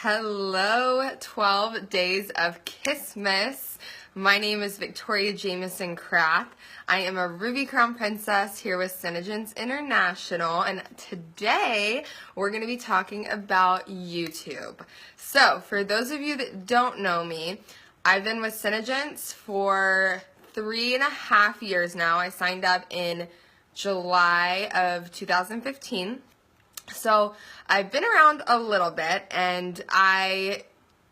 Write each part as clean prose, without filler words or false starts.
Hello, 12 days of Kissmas. My name is Victoria Jamison Krath. I am a Ruby Crown Princess here with Synergens International, and today we're going to be talking about YouTube. So, for those of you that don't know me, I've been with Synergens for 3.5 years now. I signed up in July of 2015. So I've been around a little bit, and I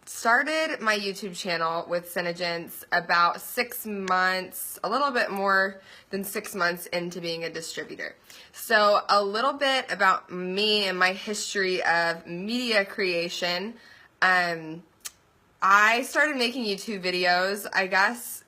started my YouTube channel with Synergens about 6 months, a little bit more than 6 months into being a distributor. So a little bit about me and my history of media creation. I started making YouTube videos, I guess.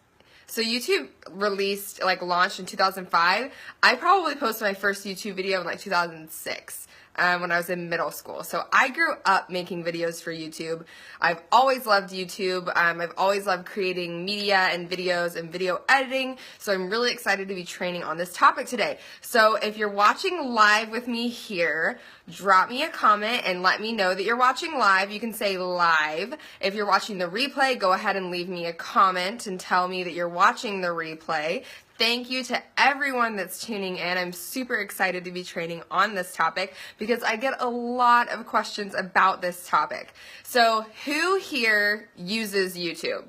So YouTube launched in 2005. I probably posted my first YouTube video in like 2006. When I was in middle school. So I grew up making videos for YouTube. I've always loved YouTube. I've always loved creating media and videos and video editing. So I'm really excited to be training on this topic today. So if you're watching live with me here, drop me a comment and let me know that you're watching live. You can say live. If you're watching the replay, go ahead and leave me a comment and tell me that you're watching the replay. Thank you to everyone that's tuning in. I'm super excited to be training on this topic because I get a lot of questions about this topic. So who here uses YouTube?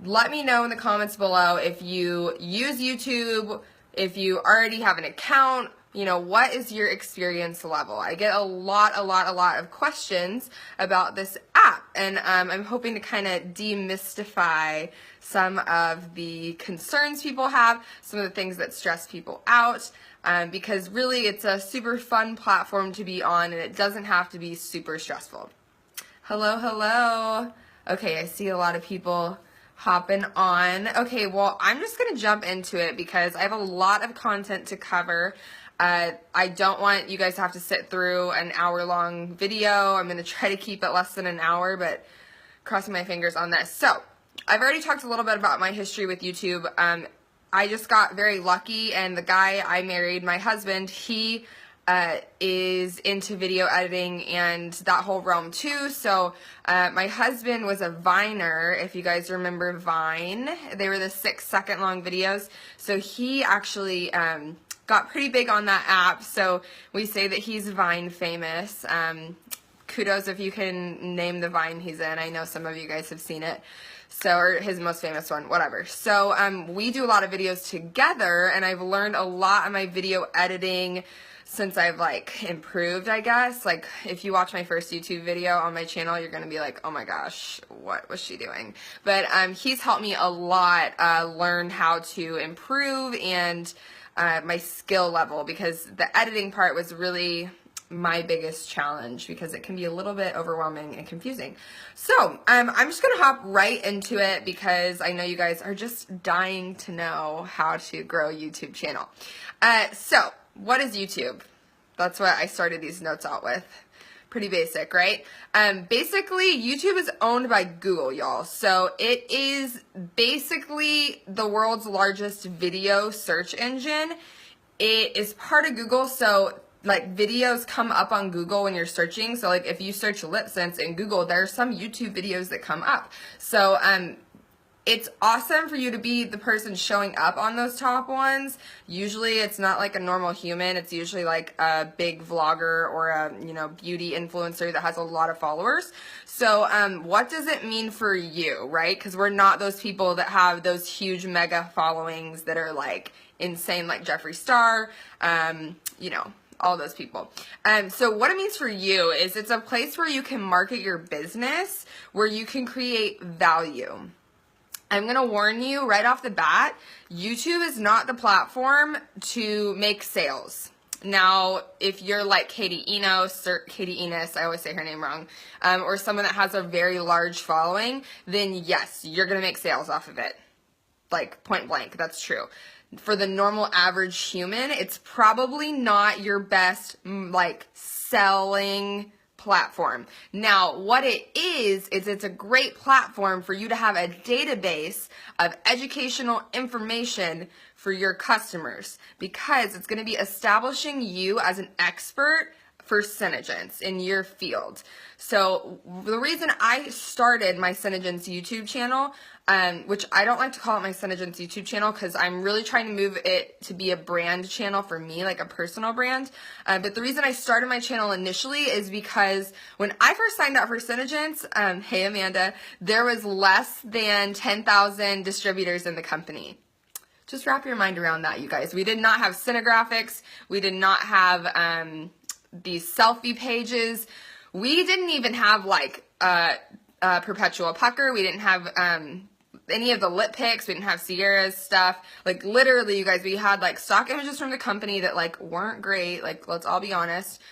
Let me know in the comments below if you use YouTube, if you already have an account. What is your experience level? I get a lot of questions about this app, and I'm hoping to kind of demystify some of the concerns people have, some of the things that stress people out, because really it's a super fun platform to be on, and it doesn't have to be super stressful. Hello. Okay, I see a lot of people hopping on. Okay, well, I'm just going to jump into it because I have a lot of content to cover. I don't want you guys to have to sit through an hour-long video. I'm going to try to keep it less than an hour, but crossing my fingers on this. So, I've already talked a little bit about my history with YouTube. I just got very lucky, and the guy I married, my husband, he is into video editing and that whole realm too. So my husband was a Viner, if you guys remember Vine. They were the 6-second long videos. So he actually got pretty big on that app. So we say that he's Vine famous. Kudos if you can name the Vine he's in. I know some of you guys have seen it. So, or his most famous one, whatever. So we do a lot of videos together, and I've learned a lot of my video editing since I've improved, I guess. If you watch my first YouTube video on my channel, you're gonna be like, oh my gosh, what was she doing? But he's helped me a lot learn how to improve and my skill level, because the editing part was really my biggest challenge because it can be a little bit overwhelming and confusing. So I'm just gonna hop right into it because I know you guys are just dying to know how to grow a YouTube channel. So what is YouTube? That's what I started these notes out with. Pretty basic, right? Basically, YouTube is owned by Google, y'all. So it is basically the world's largest video search engine. It is part of Google, so videos come up on Google when you're searching. So if you search lip syncs in Google, there are some YouTube videos that come up. So it's awesome for you to be the person showing up on those top ones. Usually it's not like a normal human. It's usually like a big vlogger or a beauty influencer that has a lot of followers. So what does it mean for you, right? Because we're not those people that have those huge mega followings that are insane, like Jeffree Star, all those people. So what it means for you is it's a place where you can market your business, where you can create value. I'm going to warn you right off the bat, YouTube is not the platform to make sales. Now, if you're like Katie Enos, I always say her name wrong, or someone that has a very large following, then yes, you're going to make sales off of it. Point blank, that's true. For the normal average human, it's probably not your best selling platform. Now, what it is it's a great platform for you to have a database of educational information for your customers, because it's going to be establishing you as an expert for Synergence in your field. So the reason I started my Synergence YouTube channel, which I don't like to call it my Synergence YouTube channel because I'm really trying to move it to be a brand channel for me, like a personal brand. But the reason I started my channel initially is because when I first signed up for Synergence, hey Amanda, there was less than 10,000 distributors in the company. Just wrap your mind around that, you guys. We did not have Cinegraphics. We did not have these selfie pages. We didn't even have like Perpetual Pucker. We didn't have any of the lip picks. We didn't have Sierra's stuff. Like literally, you guys, we had like stock images from the company that like weren't great. Like, let's all be honest.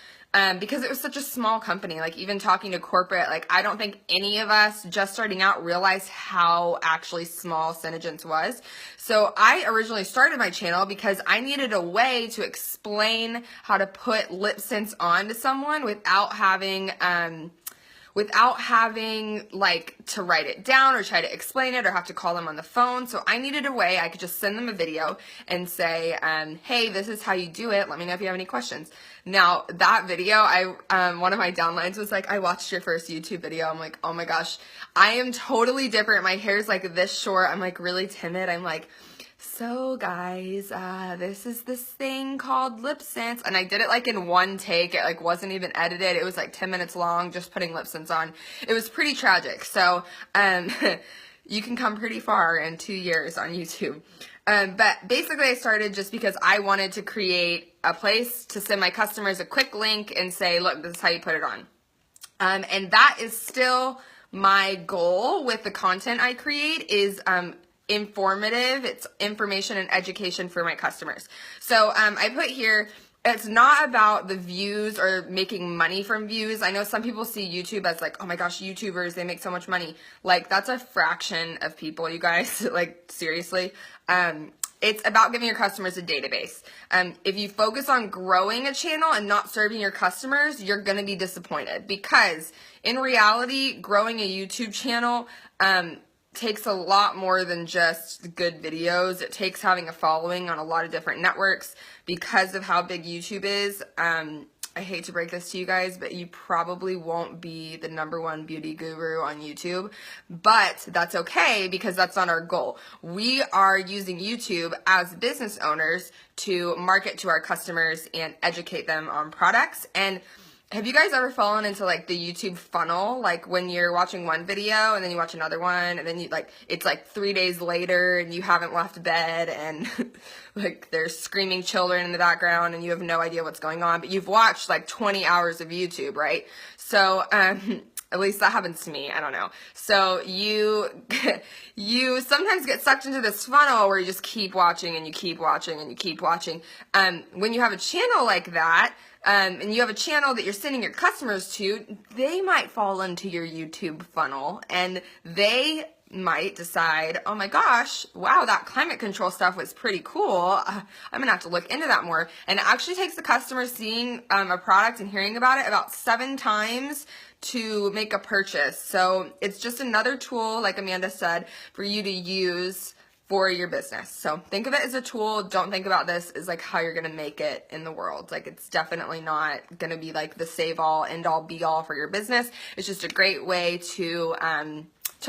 Because it was such a small company, like even talking to corporate, like I don't think any of us just starting out realized how actually small Synergence was. So I originally started my channel because I needed a way to explain how to put lip syncs on to someone without having like to write it down or try to explain it or have to call them on the phone. So I needed a way I could just send them a video and say, hey, this is how you do it. Let me know if you have any questions. Now that video, one of my downlines was like, I watched your first YouTube video. I'm like, oh my gosh, I am totally different. My hair's like this short. I'm like really timid. I'm like, so guys, this is this thing called lip syncs, and I did it like in one take. It like wasn't even edited. It was like 10 minutes long, just putting lip syncs on. It was pretty tragic. So, you can come pretty far in 2 years on YouTube. But basically I started just because I wanted to create a place to send my customers a quick link and say, look, this is how you put it on. And that is still my goal with the content I create is, informative. It's information and education for my customers. So I put here, it's not about the views or making money from views. I know some people see YouTube as like, oh my gosh, YouTubers, they make so much money. Like that's a fraction of people, you guys, like seriously. It's about giving your customers a database. If you focus on growing a channel and not serving your customers, you're going to be disappointed because in reality, growing a YouTube channel, takes a lot more than just good videos. It takes having a following on a lot of different networks because of how big YouTube is. I hate to break this to you guys, but you probably won't be the #1 beauty guru on YouTube, but that's okay because that's not our goal. We are using YouTube as business owners to market to our customers and educate them on products. And have you guys ever fallen into like the YouTube funnel? Like when you're watching one video and then you watch another one and then you like, it's like 3 days later and you haven't left bed and like there's screaming children in the background and you have no idea what's going on, but you've watched like 20 hours of YouTube, right? So, at least that happens to me. I don't know. So you sometimes get sucked into this funnel where you just keep watching and you keep watching and you keep watching. When you have a channel like that, and you have a channel that you're sending your customers to, they might fall into your YouTube funnel and they might decide, oh my gosh, wow, that climate control stuff was pretty cool. I'm gonna have to look into that more. And it actually takes the customer seeing a product and hearing about it about 7 times to make a purchase. So it's just another tool, like Amanda said, for you to use for your business. So think of it as a tool. Don't think about this as like how you're going to make it in the world. Like it's definitely not going to be like the save all, end all, be all for your business. It's just a great way to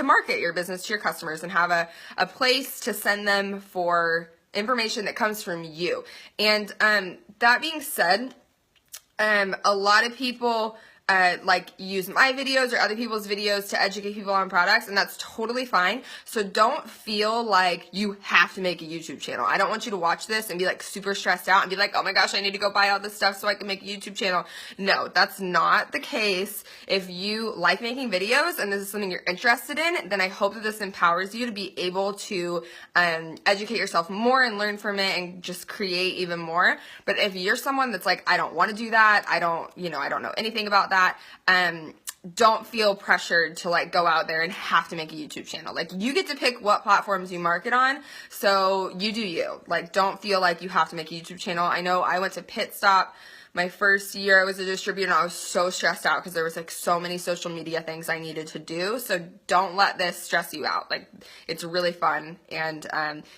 market your business to your customers and have a place to send them for information that comes from you. And that being said, a lot of people like use my videos or other people's videos to educate people on products, and that's totally fine. So don't feel like you have to make a YouTube channel. I don't want you to watch this and be like super stressed out and be like, oh my gosh, I need to go buy all this stuff so I can make a YouTube channel. No, that's not the case. If you like making videos and this is something you're interested in, then I hope that this empowers you to be able to educate yourself more and learn from it and just create even more. But if you're someone that's like, I don't want to do that, I don't know anything about that, don't feel pressured to like go out there and have to make a YouTube channel. Like you get to pick what platforms you market on, so you do you. Like don't feel like you have to make a YouTube channel. I know I went to Pit Stop my first year I was a distributor, and I was so stressed out because there was like so many social media things I needed to do. So don't let this stress you out. Like, it's really fun, and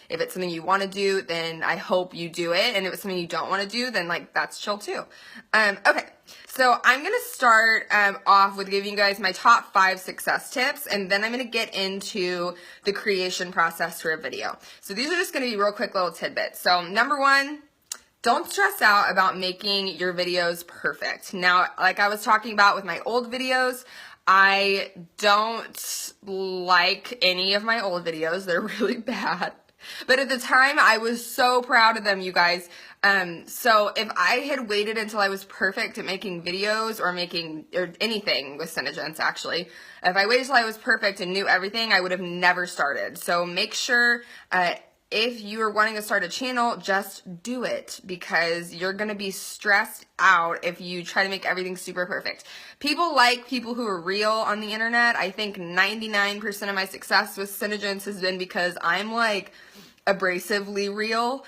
if it's something you want to do, then I hope you do it, and if it's something you don't want to do, then like that's chill too. Okay, so I'm gonna start off with giving you guys my top 5 success tips, and then I'm gonna get into the creation process for a video. So these are just gonna be real quick little tidbits. So number 1, don't stress out about making your videos perfect. Now, like I was talking about with my old videos, I don't like any of my old videos. They're really bad. But at the time, I was so proud of them, you guys. So if I had waited until I was perfect at making videos or anything with Synergence, actually, if I waited until I was perfect and knew everything, I would have never started. So make sure, if you are wanting to start a channel, just do it, because you're going to be stressed out if you try to make everything super perfect. People like people who are real on the internet. I think 99% of my success with Synergence has been because I'm like abrasively real.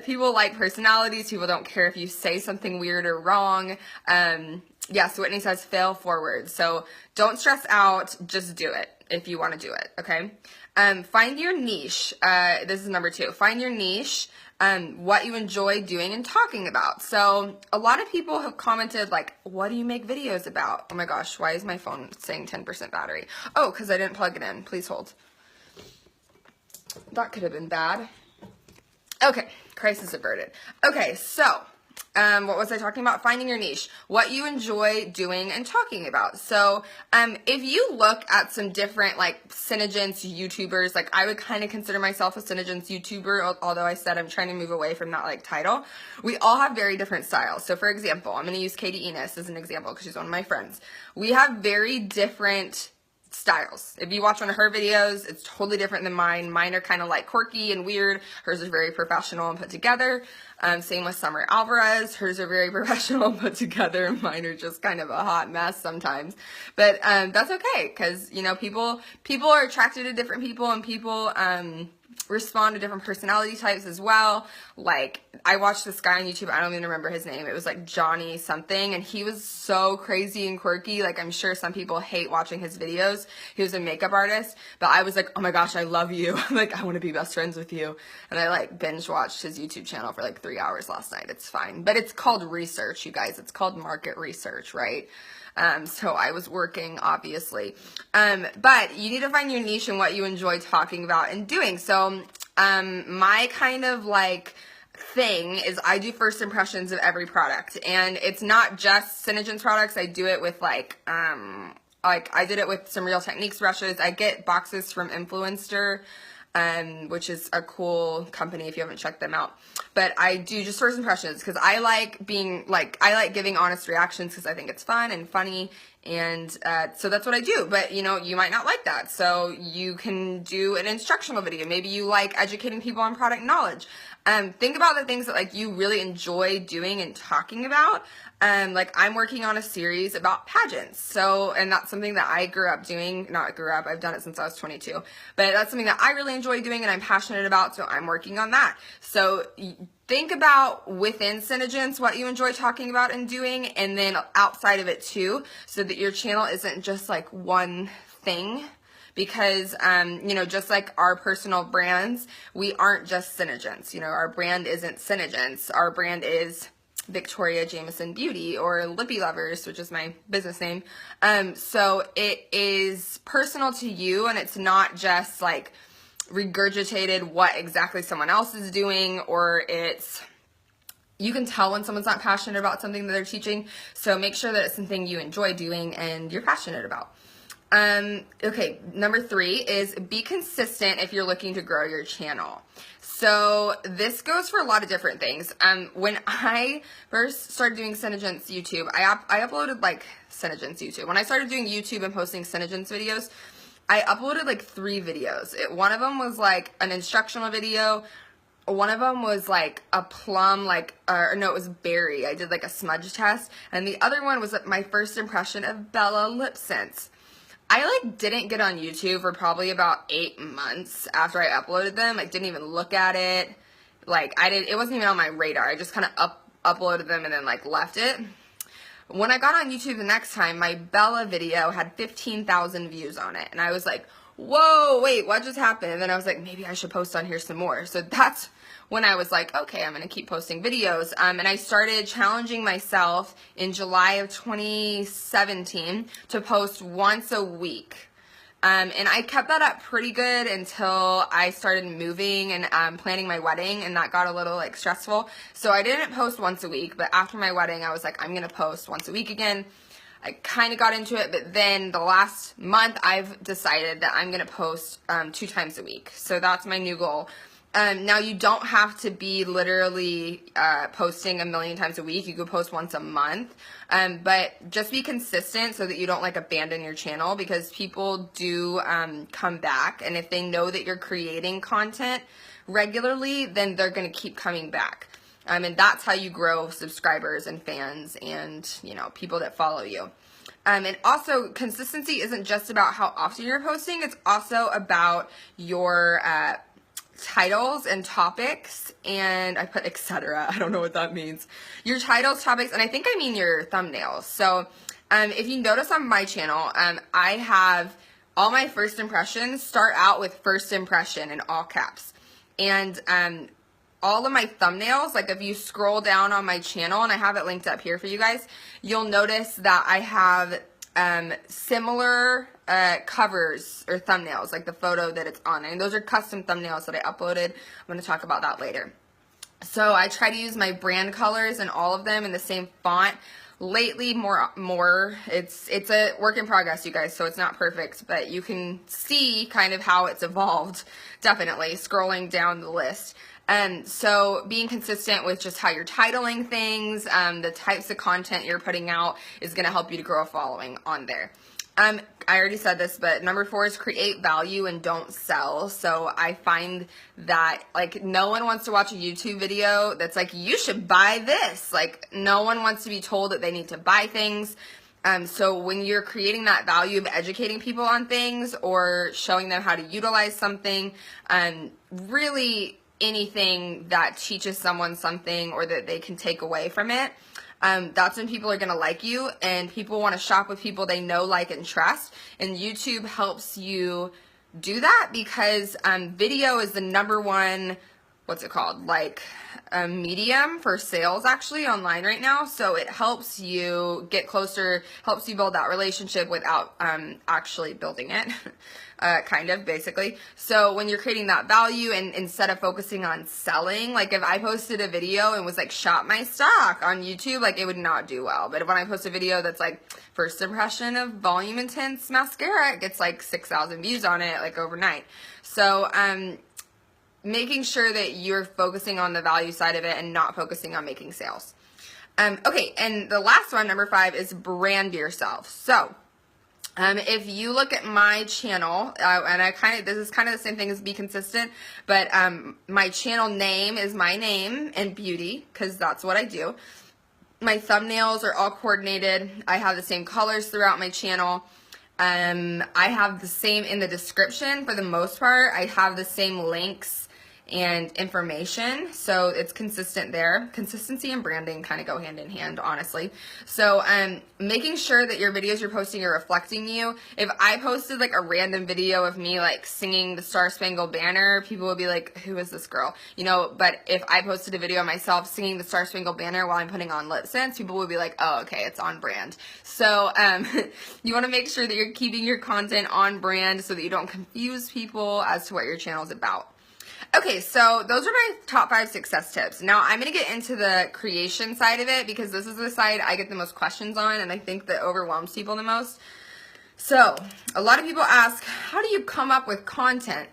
People like personalities. People don't care if you say something weird or wrong. Yes, Whitney says fail forward. So don't stress out. Just do it if you want to do it. Okay. Find your niche. This is number 2. Find your niche, what you enjoy doing and talking about. So a lot of people have commented like, what do you make videos about? Oh my gosh, why is my phone saying 10% battery? Oh, because I didn't plug it in. Please hold. That could have been bad. Okay, crisis averted. Okay, so what was I talking about? Finding your niche, what you enjoy doing and talking about. So if you look at some different like Synergence YouTubers, like I would kind of consider myself a Synergence YouTuber, although I said I'm trying to move away from that like title. We all have very different styles. So for example, I'm going to use Katie Enos as an example because she's one of my friends. We have very different styles. If you watch one of her videos, it's totally different than mine. Mine are kind of like quirky and weird. Hers is very professional and put together. Same with Summer Alvarez. Hers are very professional and put together. Mine are just kind of a hot mess sometimes. But that's okay, because you know, people are attracted to different people, and people respond to different personality types as well. Like, I watched this guy on YouTube, I don't even remember his name, it was like Johnny something, and he was so crazy and quirky. Like, I'm sure some people hate watching his videos. He was a makeup artist, but I was like, oh my gosh, I love you. Like, I want to be best friends with you. And I like binge watched his YouTube channel for like 3 hours last night. It's fine, but it's called research, you guys. It's called market research, right? So I was working, obviously. But you need to find your niche and what you enjoy talking about and doing. So, my kind of like thing is I do first impressions of every product, and it's not just Synergence products. I do it with like I did it with some Real Techniques brushes. I get boxes from Influencer, which is a cool company if you haven't checked them out. But I do just first impressions because I like giving honest reactions because I think it's fun and funny, and so that's what I do. But you know, you might not like that, so you can do an instructional video. Maybe you like educating people on product knowledge. Think about the things that like you really enjoy doing and talking about. Like I'm working on a series about pageants. So, and that's something that I grew up doing, I've done it since I was 22, but that's something that I really enjoy doing and I'm passionate about. So I'm working on that. So think about within Synergence what you enjoy talking about and doing, and then outside of it too, so that your channel isn't just like one thing. Because, you know, just like our personal brands, we aren't just Synergence. You know, our brand isn't Synergence. Our brand is Victoria Jameson Beauty, or Lippy Lovers, which is my business name. So it is personal to you, and it's not just like regurgitated what exactly someone else is doing, or you can tell when someone's not passionate about something that they're teaching. So make sure that it's something you enjoy doing and you're passionate about. Okay, number 3 is be consistent if you're looking to grow your channel. So this goes for a lot of different things. When I first started doing Synergence YouTube, I uploaded like Synergence YouTube. When I started doing YouTube and posting Synergence videos, I uploaded like 3 videos. One of them was like an instructional video. One of them was like a plum, it was berry. I did like a smudge test. And the other one was my first impression of Bella lip scents. I like didn't get on YouTube for probably about 8 months after I uploaded them. I didn't even look at it. Like it wasn't even on my radar. I just kind of uploaded them and then like left it. When I got on YouTube the next time, my Bella video had 15,000 views on it. And I was like, whoa, wait, what just happened? And then I was like, maybe I should post on here some more. So that's when I was like, okay, I'm going to keep posting videos. And I started challenging myself in July of 2017 to post once a week. And I kept that up pretty good until I started moving and planning my wedding, and that got a little like stressful. So I didn't post once a week, but after my wedding, I was like, I'm going to post once a week again. I kind of got into it, but then the last month I've decided that I'm going to post 2 times a week. So that's my new goal. Now you don't have to be literally posting 1,000,000 times a week. You could post once a month, but just be consistent so that you don't like abandon your channel, because people do come back, and if they know that you're creating content regularly, then they're going to keep coming back. And that's how you grow subscribers and fans and, you know, people that follow you. And also, consistency isn't just about how often you're posting. It's also about your titles and topics, and I put etc. I don't know what that means. Your titles, topics, and I think I mean your thumbnails. So if you notice on my channel, I have all my first impressions start out with first impression in all caps. And all of my thumbnails, like if you scroll down on my channel, and I have it linked up here for you guys, you'll notice that I have similar covers or thumbnails, like the photo that it's on. And those are custom thumbnails that I uploaded. I'm going to talk about that later. So I try to use my brand colors and all of them in the same font. Lately, more. It's a work in progress, you guys, so it's not perfect, but you can see kind of how it's evolved, definitely, scrolling down the list. So being consistent with just how you're titling things, the types of content you're putting out is going to help you to grow a following on there. I already said this, but number 4 is create value and don't sell. So I find that like no one wants to watch a YouTube video that's like, you should buy this. Like no one wants to be told that they need to buy things. So when you're creating that value of educating people on things or showing them how to utilize something, really anything that teaches someone something or that they can take away from it, that's when people are going to like you, and people want to shop with people they know, like, and trust. And YouTube helps you do that because video is the #1, what's it called, like medium for sales actually online right now. So it helps you get closer, helps you build that relationship without actually building it. Kind of, basically. So when you're creating that value, and instead of focusing on selling, like if I posted a video and was like, shop my stock on YouTube, like it would not do well. But when I post a video that's like, first impression of Volume Intense mascara, it gets like 6,000 views on it, like overnight. So, making sure that you're focusing on the value side of it and not focusing on making sales. Okay, and the last one, number 5, is brand yourself. So, if you look at my channel, and this is kind of the same thing as be consistent, but my channel name is my name and beauty, because that's what I do. My thumbnails are all coordinated. I have the same colors throughout my channel. I have the same in the description for the most part. I have the same links and information, so it's consistent there. Consistency and branding kind of go hand in hand, honestly. So making sure that your videos you're posting are reflecting you. If I posted like a random video of me like singing the Star Spangled Banner, people would be like, who is this girl? You know, but if I posted a video of myself singing the Star Spangled Banner while I'm putting on lip syncs, people would be like, oh, okay, it's on brand. So you want to make sure that you're keeping your content on brand so that you don't confuse people as to what your channel is about. Okay, so those are my top 5 success tips. Now I'm going to get into the creation side of it because this is the side I get the most questions on, and I think that overwhelms people the most. So a lot of people ask, how do you come up with content?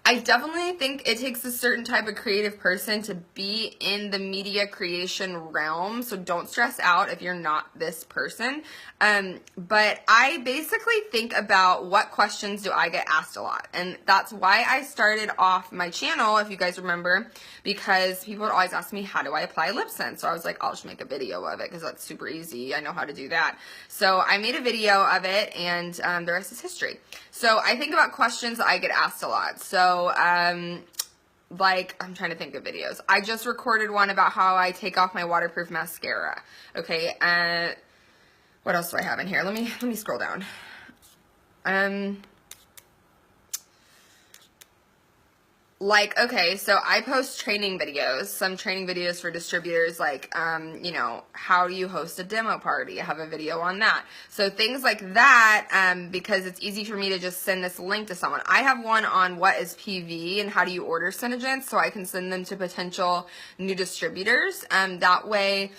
I definitely think it takes a certain type of creative person to be in the media creation realm, so don't stress out if you're not this person. But I basically think about what questions do I get asked a lot, and that's why I started off my channel, if you guys remember, because people would always ask me, how do I apply lip sync? So I was like, I'll just make a video of it because that's super easy. I know how to do that. So I made a video of it, and the rest is history. So I think about questions that I get asked a lot. So like, I'm trying to think of videos. I just recorded one about how I take off my waterproof mascara. Okay, what else do I have in here? Let me scroll down. Like, okay, so I post training videos, some training videos for distributors, like, you know, how do you host a demo party? I have a video on that. So things like that, because it's easy for me to just send this link to someone. I have one on what is PV and how do you order Synergence, so I can send them to potential new distributors. That way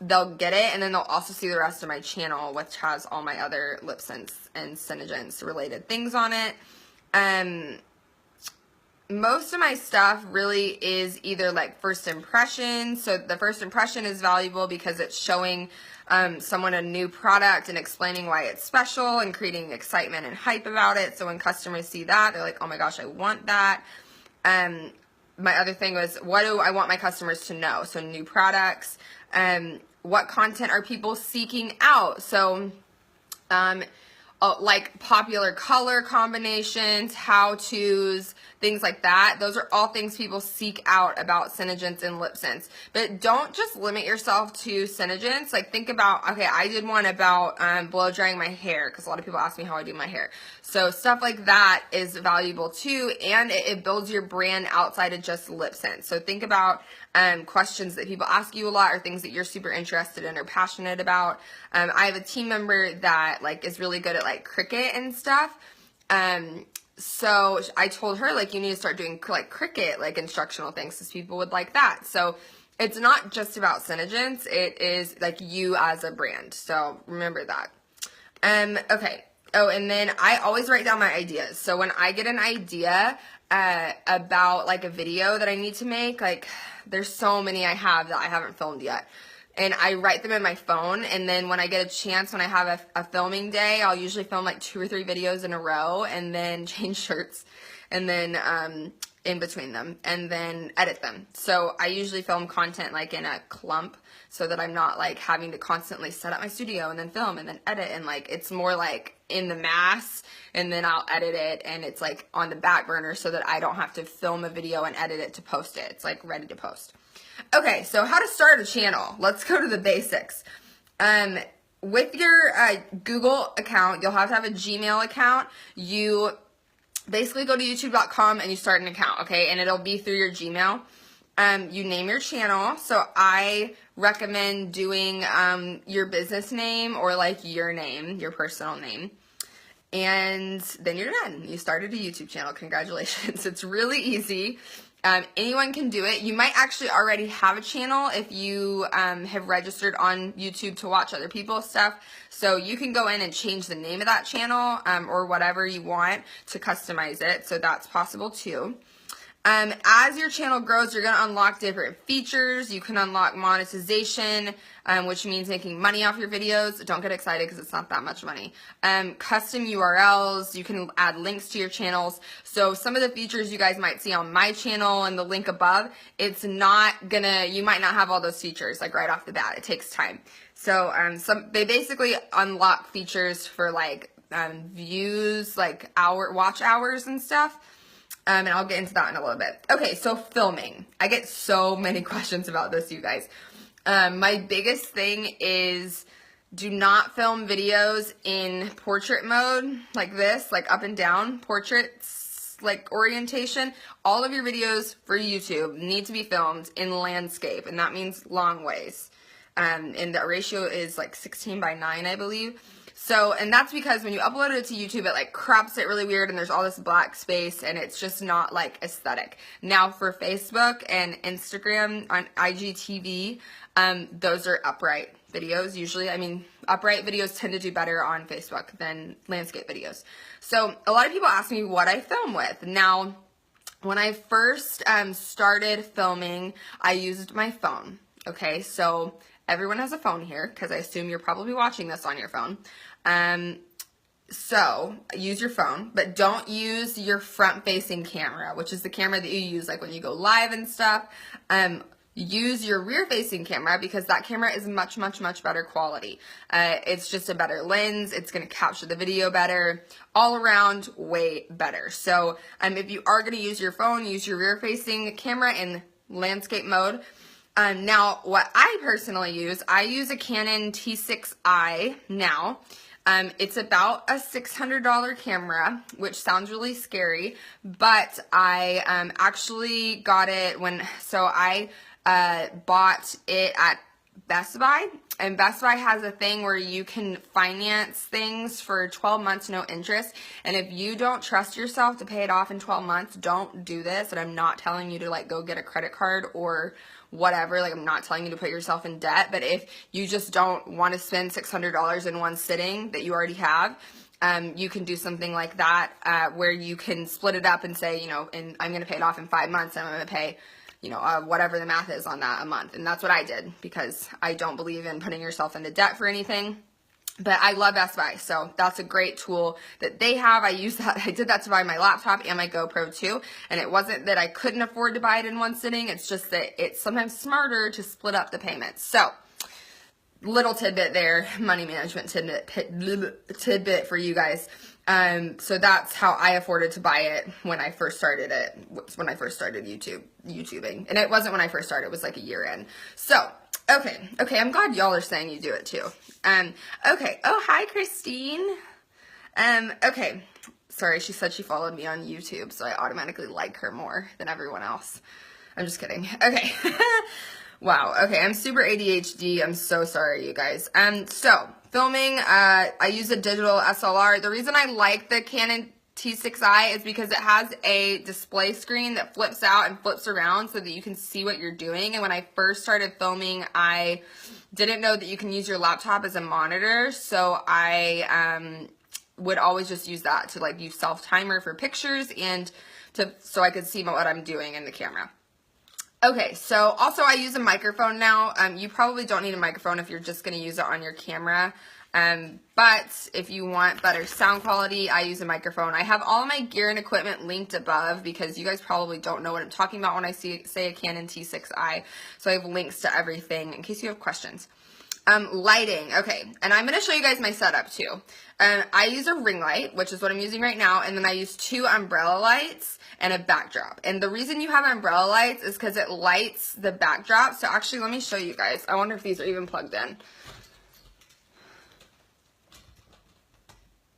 they'll get it, and then they'll also see the rest of my channel, which has all my other lip sense and Synergence related things on it. Most of my stuff really is either like first impression. So the first impression is valuable because it's showing someone a new product and explaining why it's special and creating excitement and hype about it. So when customers see that, they're like, oh my gosh, I want that. My other thing was, what do I want my customers to know? So new products. What content are people seeking out? So like popular color combinations, how-tos, things like that. Those are all things people seek out about Synergence and lip sense. But don't just limit yourself to Synergence. Like, think about, okay, I did one about blow drying my hair, because a lot of people ask me how I do my hair. So stuff like that is valuable too, and it builds your brand outside of just lip sense. So think about questions that people ask you a lot, or things that you're super interested in or passionate about. I have a team member that like is really good at like Cricut and stuff. So I told her, like, you need to start doing like Cricut, like instructional things, because people would like that. So it's not just about Synergence, it is like you as a brand. So remember that. Okay. Oh, and then I always write down my ideas. So when I get an idea about like a video that I need to make, like there's so many I have that I haven't filmed yet. And I write them in my phone, and then when I get a chance, when I have a filming day, I'll usually film like 2 or 3 videos in a row, and then change shirts, and then in between them, and then edit them. So I usually film content like in a clump, so that I'm not like having to constantly set up my studio and then film and then edit, and like it's more like in the mass, and then I'll edit it, and it's like on the back burner so that I don't have to film a video and edit it to post it. It's like ready to post. Okay, so how to start a channel. Let's go to the basics. With your Google account, you'll have to have a Gmail account. You basically go to youtube.com and you start an account, okay? And it'll be through your Gmail. You name your channel. So I recommend doing your business name, or like your name, your personal name. And then you're done. You started a YouTube channel. Congratulations. It's really easy. Anyone can do it. You might actually already have a channel if you have registered on YouTube to watch other people's stuff. So you can go in and change the name of that channel or whatever you want to customize it. So that's possible too. As your channel grows, you're going to unlock different features. You can unlock monetization, which means making money off your videos. Don't get excited because it's not that much money. Custom URLs. You can add links to your channels. So some of the features you guys might see on my channel and the link above, it's not gonna, you might not have all those features like right off the bat. It takes time. So they basically unlock features for like views, like watch hours and stuff. And I'll get into that in a little bit. Okay, so filming. I get so many questions about this, you guys. My biggest thing is do not film videos in portrait mode like this, like up and down portraits, like orientation. All of your videos for YouTube need to be filmed in landscape, and that means long ways. And the ratio is like 16:9, I believe. So, and that's because when you upload it to YouTube, it like crops it really weird and there's all this black space and it's just not like aesthetic. Now for Facebook and Instagram on IGTV, those are upright videos usually. I mean, upright videos tend to do better on Facebook than landscape videos. So a lot of people ask me what I film with. Now, when I first started filming, I used my phone. Okay, so everyone has a phone here because I assume you're probably watching this on your phone. So use your phone, but don't use your front-facing camera, which is the camera that you use like when you go live and stuff. use your rear-facing camera because that camera is much, much, much better quality. It's just a better lens. It's going to capture the video better. All around, way better. So if you are going to use your phone, use your rear-facing camera in landscape mode. Now, what I personally use, I use a Canon T6i now. It's about a $600 camera, which sounds really scary, but I actually got it so I bought it at Best Buy, and Best Buy has a thing where you can finance things for 12 months, no interest, and if you don't trust yourself to pay it off in 12 months, don't do this, and I'm not telling you to like go get a credit card or whatever, like I'm not telling you to put yourself in debt, but if you just don't want to spend $600 in one sitting that you already have, you can do something like that where you can split it up and say, you know, and I'm going to pay it off in 5 months, and I'm going to pay, you know, whatever the math is on that a month. And that's what I did because I don't believe in putting yourself into debt for anything. But I love Best Buy, so that's a great tool that they have. I use that. I did that to buy my laptop and my GoPro too. And it wasn't that I couldn't afford to buy it in one sitting. It's just that it's sometimes smarter to split up the payments. So, little tidbit there, money management tidbit for you guys. So that's how I afforded to buy it when I first started YouTubing. And it wasn't when I first started, it was like a year in. So, okay, I'm glad y'all are saying you do it too. Okay, oh, hi, Christine. Okay, sorry, she said she followed me on YouTube, so I automatically like her more than everyone else. I'm just kidding. Okay. Wow, okay, I'm super ADHD. I'm so sorry, you guys. So, filming, I use a digital SLR. The reason I like the Canon T6i is because it has a display screen that flips out and flips around so that you can see what you're doing. And when I first started filming, I didn't know that you can use your laptop as a monitor, so I would always just use that to like use self-timer for pictures and so I could see what I'm doing in the camera. Okay, so also I use a microphone now. You probably don't need a microphone if you're just going to use it on your camera. But if you want better sound quality, I use a microphone. I have all of my gear and equipment linked above because you guys probably don't know what I'm talking about when I say a Canon T6i. So I have links to everything in case you have questions. Lighting, okay, and I'm going to show you guys my setup too. I use a ring light, which is what I'm using right now, and then I use 2 umbrella lights and a backdrop. And the reason you have umbrella lights is because it lights the backdrop. So actually, let me show you guys. I wonder if these are even plugged in.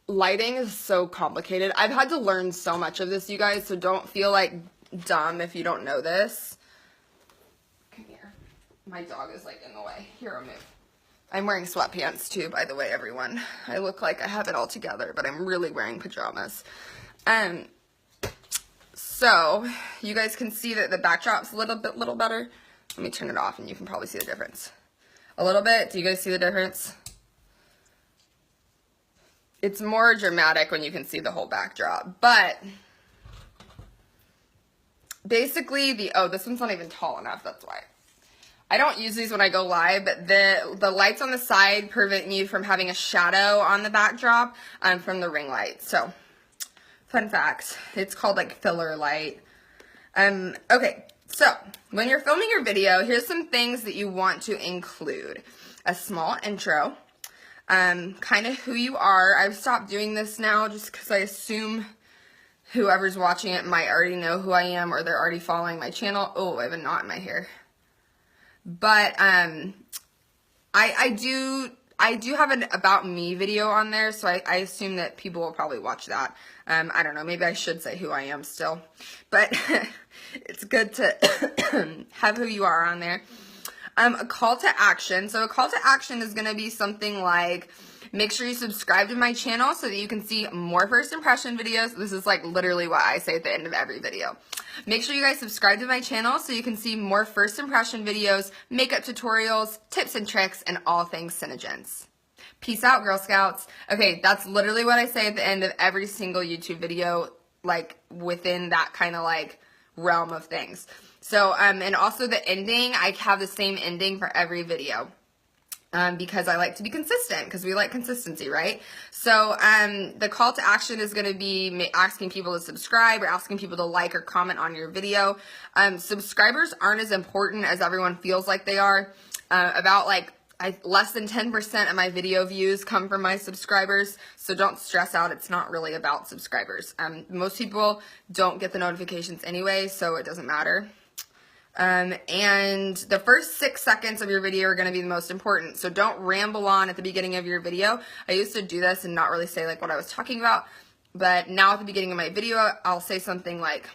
Lighting is so complicated. I've had to learn so much of this, you guys, so don't feel like dumb if you don't know this. Come here. My dog is like in the way. Here, I'll move. I'm wearing sweatpants too, by the way, everyone. I look like I have it all together, but I'm really wearing pajamas. So, you guys can see that the backdrop's a little better. Let me turn it off and you can probably see the difference. A little bit. Do you guys see the difference? It's more dramatic when you can see the whole backdrop, but basically oh, this one's not even tall enough, that's why. I don't use these when I go live, but the lights on the side prevent you from having a shadow on the backdrop from the ring light. So, fun fact, it's called like filler light. Okay, so when you're filming your video, here's some things that you want to include. A small intro, kind of who you are. I've stopped doing this now just because I assume whoever's watching it might already know who I am or they're already following my channel. Oh, I have a knot in my hair. But I do have an about me video on there, so I assume that people will probably watch that. I don't know, maybe I should say who I am still, but it's good to have who you are on there. A call to action. So a call to action is going to be something like, make sure you subscribe to my channel so that you can see more first impression videos. This is like literally what I say at the end of every video. Make sure you guys subscribe to my channel so you can see more first impression videos, makeup tutorials, tips and tricks, and all things Synogens. Peace out, Girl Scouts. Okay, that's literally what I say at the end of every single YouTube video, like within that kind of like realm of things. So, and also the ending, I have the same ending for every video. because I like to be consistent, because we like consistency, right? So the call to action is going to be asking people to subscribe or asking people to like or comment on your video. Subscribers aren't as important as everyone feels like they are. About less than 10% of my video views come from my subscribers, so don't stress out. It's not really about subscribers. Most people don't get the notifications anyway, so it doesn't matter. And the first 6 seconds of your video are going to be the most important. So don't ramble on at the beginning of your video. I used to do this and not really say like what I was talking about, but now at the beginning of my video, I'll say something like,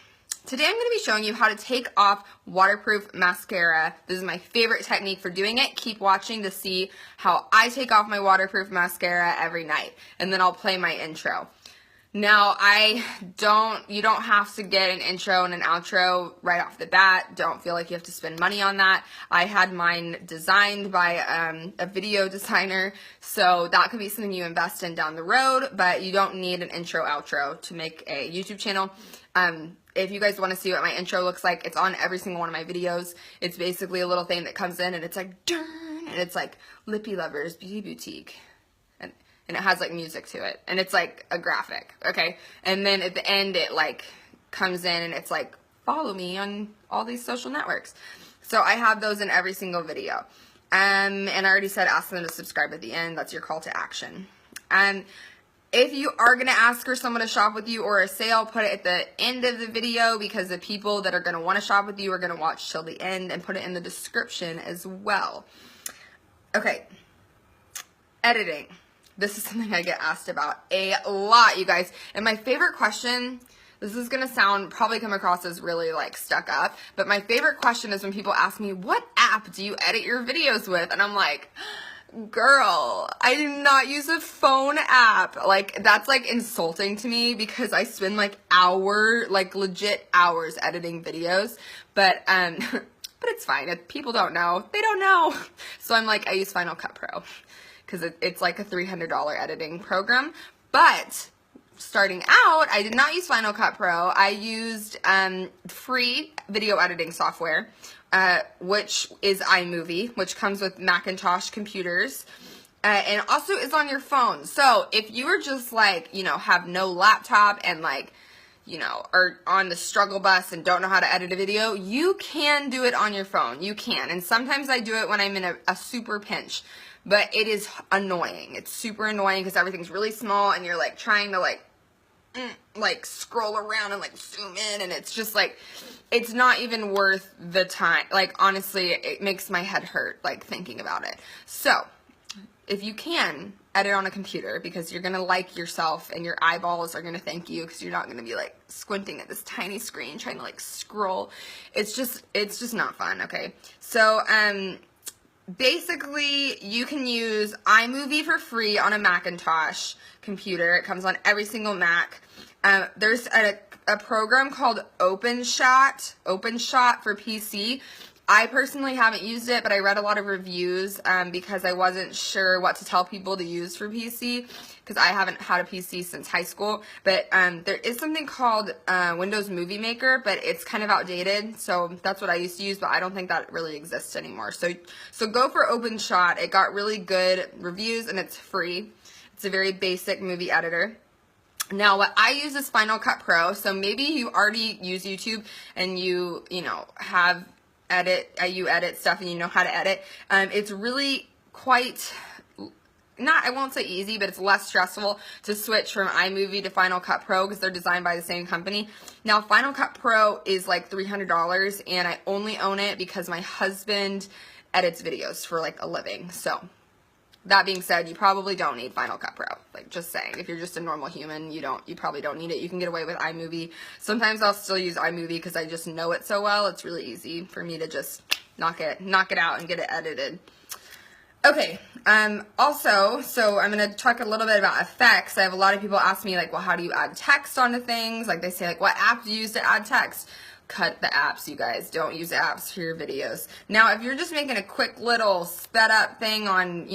today I'm going to be showing you how to take off waterproof mascara. This is my favorite technique for doing it. Keep watching to see how I take off my waterproof mascara every night. And then I'll play my intro. Now, you don't have to get an intro and an outro right off the bat. Don't feel like you have to spend money on that. I had mine designed by a video designer, so that could be something you invest in down the road, but you don't need an intro outro to make a YouTube channel. If you guys want to see what my intro looks like, it's on every single one of my videos. It's basically a little thing that comes in and it's like, dun, and it's like Lippy Lovers Beauty Boutique. And it has like music to it, and it's like a graphic, okay? And then at the end it like comes in and it's like, follow me on all these social networks. So I have those in every single video. And I already said ask them to subscribe at the end. That's your call to action. If you are going to ask for someone to shop with you or a sale, put it at the end of the video, because the people that are going to want to shop with you are going to watch till the end, and put it in the description as well. Okay, editing. This is something I get asked about a lot, you guys. And my favorite question, this is going to probably come across as really like stuck up, but my favorite question is when people ask me, what app do you edit your videos with? And I'm like, girl, I do not use a phone app. Like, that's like insulting to me, because I spend like legit hours editing videos. But it's fine. If people don't know, they don't know. So I'm like, I use Final Cut Pro, because it's like a $300 editing program. But starting out, I did not use Final Cut Pro. I used free video editing software, which is iMovie, which comes with Macintosh computers, and also is on your phone. So if you are just like, have no laptop and like, are on the struggle bus and don't know how to edit a video, you can do it on your phone. You can. And sometimes I do it when I'm in a super pinch. But it is annoying. It's super annoying because everything's really small and you're like trying to like scroll around and like zoom in, and it's just like, it's not even worth the time. Like, honestly, it makes my head hurt like thinking about it. So if you can, edit on a computer, because you're gonna like yourself and your eyeballs are gonna thank you, because you're not gonna be like squinting at this tiny screen trying to like scroll. It's just not fun. Okay, so basically, you can use iMovie for free on a Macintosh computer. It comes on every single Mac. There's a program called OpenShot for PC. I personally haven't used it, but I read a lot of reviews because I wasn't sure what to tell people to use for PC, because I haven't had a PC since high school. But there is something called Windows Movie Maker, but it's kind of outdated, so that's what I used to use, but I don't think that really exists anymore. So go for OpenShot. It got really good reviews, and it's free. It's a very basic movie editor. Now, what I use is Final Cut Pro, so maybe you already use YouTube and you edit stuff and you know how to edit. It's really quite, I won't say easy, but it's less stressful to switch from iMovie to Final Cut Pro, because they're designed by the same company. Now, Final Cut Pro is like $300, and I only own it because my husband edits videos for like a living. So that being said, you probably don't need Final Cut Pro. Like, just saying, if you're just a normal human, you probably don't need it. You can get away with iMovie. Sometimes I'll still use iMovie because I just know it so well. It's really easy for me to just knock it out and get it edited. Okay, also, so I'm going to talk a little bit about effects. I have a lot of people ask me, like, well, how do you add text onto things? Like, they say, like, what app do you use to add text? Cut the apps, you guys. Don't use apps for your videos. Now, if you're just making a quick little sped up thing on,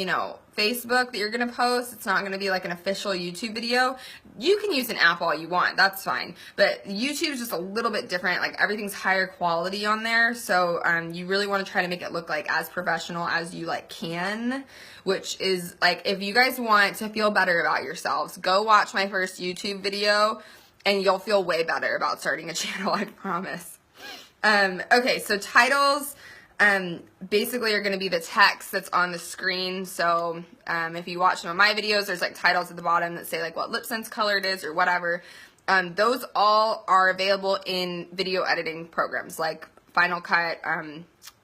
Facebook that you're going to post. It's not going to be like an official YouTube video. You can use an app all you want. That's fine. But YouTube is just a little bit different. Like everything's higher quality on there. So you really want to try to make it look like as professional as you like can, which is like if you guys want to feel better about yourselves, go watch my first YouTube video and you'll feel way better about starting a channel, I promise. Okay, so titles basically are going to be the text that's on the screen. So if you watch some of my videos, there's like titles at the bottom that say like what lip sense color it is or whatever. Those all are available in video editing programs like Final Cut.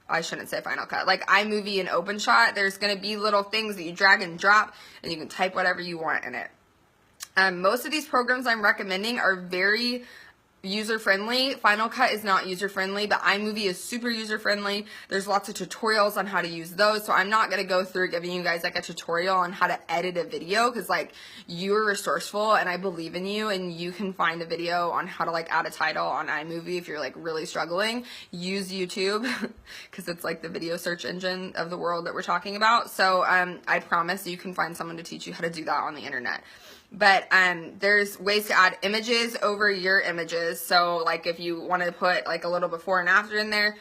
I shouldn't say Final Cut. Like iMovie and OpenShot, there's going to be little things that you drag and drop and you can type whatever you want in it. Most of these programs I'm recommending are very user-friendly. Final Cut is not user-friendly, but iMovie is super user-friendly. There's lots of tutorials on how to use those, so I'm not going to go through giving you guys like a tutorial on how to edit a video because like you're resourceful and I believe in you and you can find a video on how to like add a title on iMovie if you're like really struggling. Use YouTube because it's like the video search engine of the world that we're talking about. So I promise you can find someone to teach you how to do that on the internet. But there's ways to add images over your images. So like if you want to put like a little before and after in there,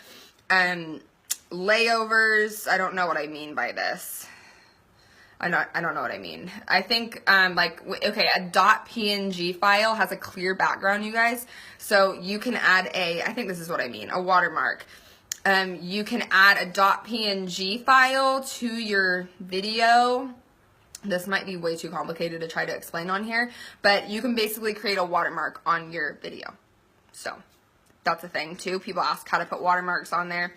layovers, I don't know what I mean by this. I don't know what I mean. I think okay, a .png file has a clear background, you guys. So you can add I think this is what I mean, a watermark. You can add a .png file to your video. This might be way too complicated to try to explain on here, but you can basically create a watermark on your video. So that's a thing too. People ask how to put watermarks on there.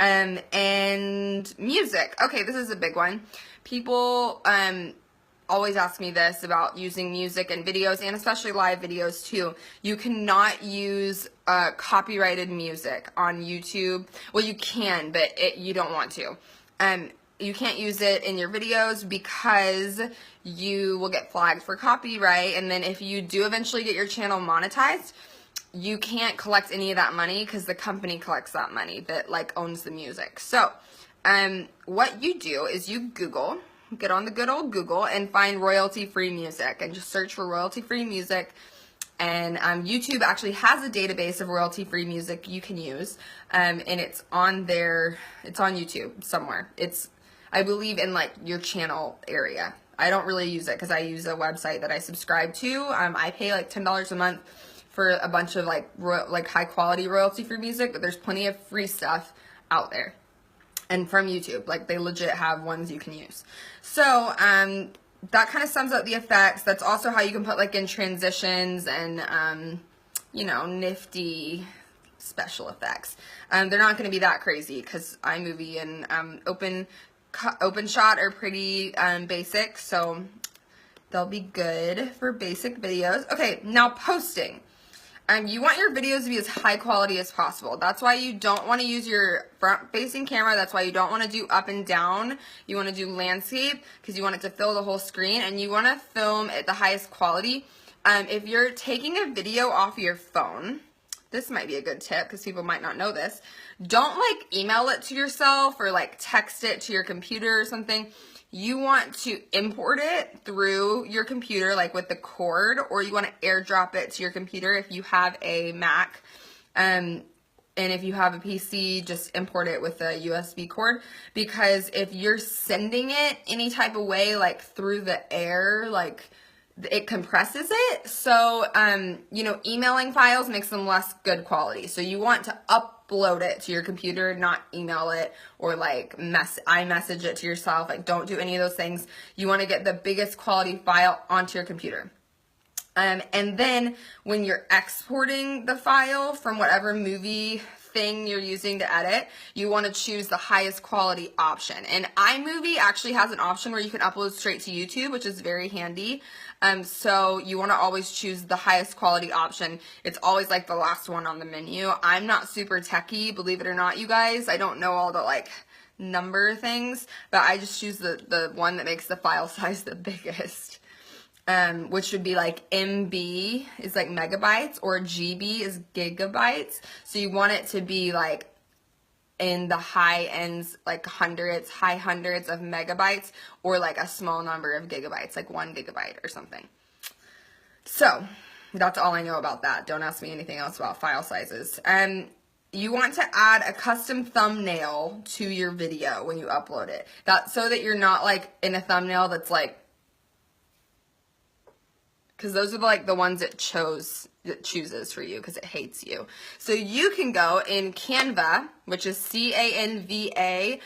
And music. Okay, this is a big one. People always ask me this about using music in videos and especially live videos too. You cannot use copyrighted music on YouTube. Well, you can, but you don't want to. You can't use it in your videos because you will get flagged for copyright, and then if you do eventually get your channel monetized, you can't collect any of that money because the company collects that money that like owns the music. So what you do is you get on the good old Google and find royalty-free music and just search for royalty-free music. And YouTube actually has a database of royalty-free music you can use, and it's on YouTube somewhere. I believe in like your channel area. I don't really use it because I use a website that I subscribe to. I pay like $10 a month for a bunch of like high quality royalty free music, but there's plenty of free stuff out there. And from YouTube, like they legit have ones you can use. So that kind of sums up the effects. That's also how you can put like in transitions and you know, nifty special effects. They're not going to be that crazy because iMovie and OpenShot are pretty basic, so they'll be good for basic videos. Okay, now posting. You want your videos to be as high quality as possible. That's why you don't want to use your front-facing camera. That's why you don't want to do up and down. You want to do landscape because you want it to fill the whole screen, and you want to film at the highest quality. If you're taking a video off your phone, this might be a good tip because people might not know this. Don't like email it to yourself or like text it to your computer or something. You want to import it through your computer like with the cord, or you want to airdrop it to your computer if you have a Mac. And if you have a PC, just import it with a USB cord, because if you're sending it any type of way like through the air, like it compresses it. So, you know, emailing files makes them less good quality. So you want to upload it to your computer, not email it or like iMessage it to yourself. Like don't do any of those things. You want to get the biggest quality file onto your computer. And then when you're exporting the file from whatever movie thing you're using to edit, you want to choose the highest quality option. And iMovie actually has an option where you can upload straight to YouTube, which is very handy. So you want to always choose the highest quality option. It's always like the last one on the menu. I'm not super techie, believe it or not, you guys. I don't know all the like number things, but I just choose the one that makes the file size the biggest. Which would be like MB is like megabytes or GB is gigabytes. So you want it to be like in the high ends, like high hundreds of megabytes, or like a small number of gigabytes, like 1 gigabyte or something. So that's all I know about that. Don't ask me anything else about file sizes. You want to add a custom thumbnail to your video when you upload it. That's so that you're not like in a thumbnail that's like, because those are like the ones it chooses for you because it hates you. So you can go in Canva, which is canva.com,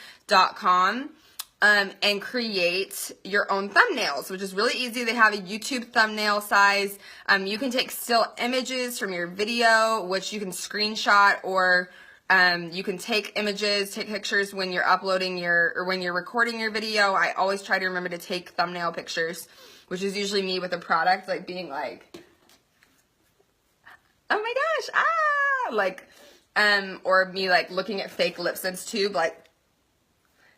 and create your own thumbnails, which is really easy. They have a YouTube thumbnail size. You can take still images from your video, which you can screenshot, or you can take images, take pictures when you're uploading or when you're recording your video. I always try to remember to take thumbnail pictures, which is usually me with a product, like being like, oh my gosh, like, or me like looking at fake lip sync tube, like,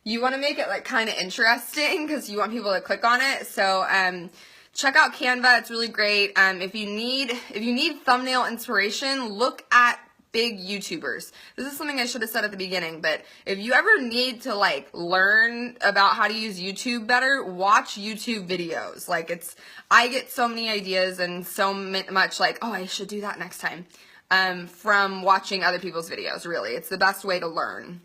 you want to make it like kind of interesting because you want people to click on it. So check out Canva. It's really great. If you need thumbnail inspiration, look at big YouTubers. This is something I should have said at the beginning, but if you ever need to like learn about how to use YouTube better, watch YouTube videos. Like I get so many ideas and so much like, oh, I should do that next time, from watching other people's videos. Really, it's the best way to learn.